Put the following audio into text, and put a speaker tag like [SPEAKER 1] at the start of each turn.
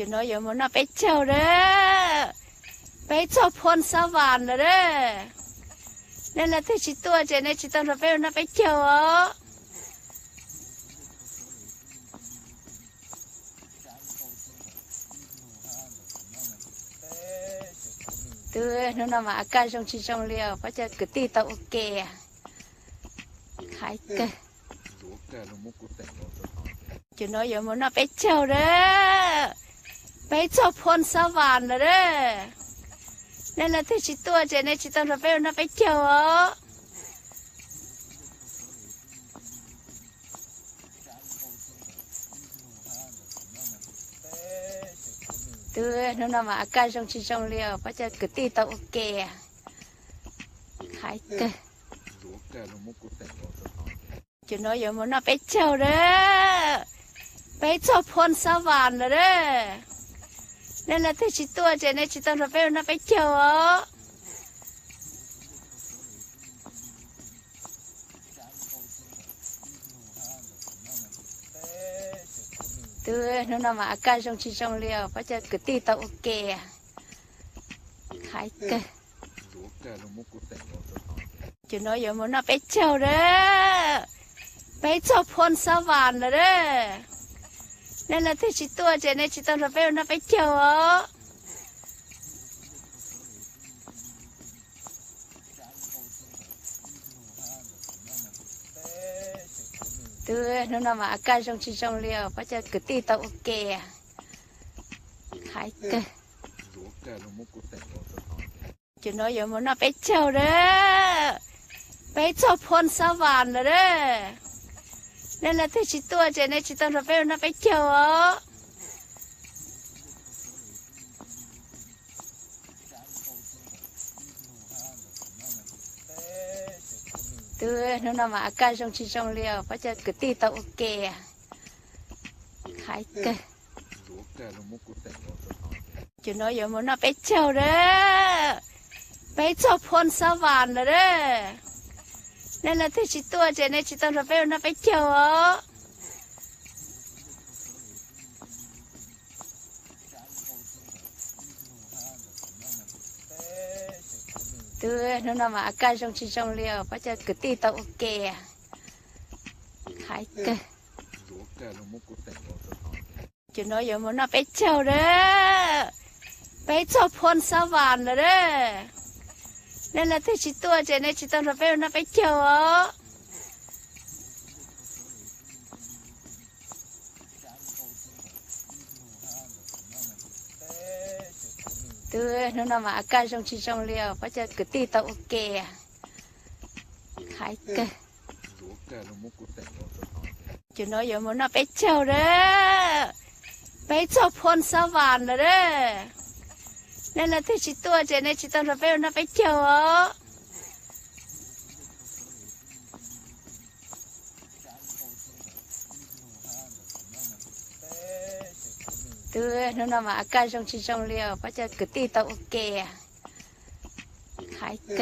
[SPEAKER 1] จุน้อยอย่ามันไปเจ้าเด้อไปเจ้าพรสวรรค์เด้อนั่นแหละที่ชิตัวเจในชิตอนไปน่ะไปเจ้าตัวนั่นน่ะมาอาการจงชิจงเลียวเพราะจะกึตีตาโอเคขายเกจุน้อยอย่ามันไปเจ้าเด้อไปเจ้าพรสวรรค์เด้อนั่นแหละที่ชิตัวเจในชิตอนไปน่ะไปเจ้าตัวนั่นน่ะมาอาการจงชิจงเลียวเพราะจะกึตีตาโอเคขายเกจุน้อยอย่ามันไปเจ้าเด้อไปเจ้าพรสวรรค์เด้อนั่นแหละที่ชิตัวเจในชิตอนไปน่ะไปเจ้าตัวนั่นน่ะมาอาการจงชิจงเลียวเพราะจะกึตีตาโอเคขายเกจุน้อยอย่ามันไปเจ้าเด้อไปเจ้าพรสวรรค์เด้อนั่นแหละที่ชิตัวเจในชิตอนไปน่ะไปเจ้าตัวนั่นน่ะมาอาการจงชิจงเลียวเพราะจะกึตีตาโอเคขายเกจุน้อยอย่ามันไปเจ้าเด้อไปเจ้าพรสวรรค์เด้อนั่นแหละที่ชิตัวเจในชิตอนไปน่ะไปเจ้าตัวนั่นน่ะมาอาการจงชิจงเลียวเพราะจะกึตีตาโอเคขายเกจุน้อยอย่ามันไปเจ้าเด้อไปเจ้าพรสวรรค์เด้อนั่นแหละที่ชิตัวเจในชิตอนไปน่ะไปเจ้าตัวนั่นน่ะมาอาการจงชิจงเลียวเพราะจะกึตีตาโอเคขายเกจุน้อยอย่ามันไปเจ้าเด้อไปเจ้าพรสวรรค์เด้อนั่นแหละที่ชิตัวเจในชิตอนไปน่ะไปเจ้าตัวนั่นน่ะมาอาการจงชิจงเลียวเพราะจะกึตีตาโอเคขายเกจุน้อยอย่ามันไปเจ้าเด้อไปเจ้าพรสวรรค์เด้อนั่นแหละที่ชิตัวเจในชิตอนไปน่ะไปเจ้าตัวนั่นน่ะมาอาการจงชิจงเลียวเพราะจะกึตีตาโอเคขายเก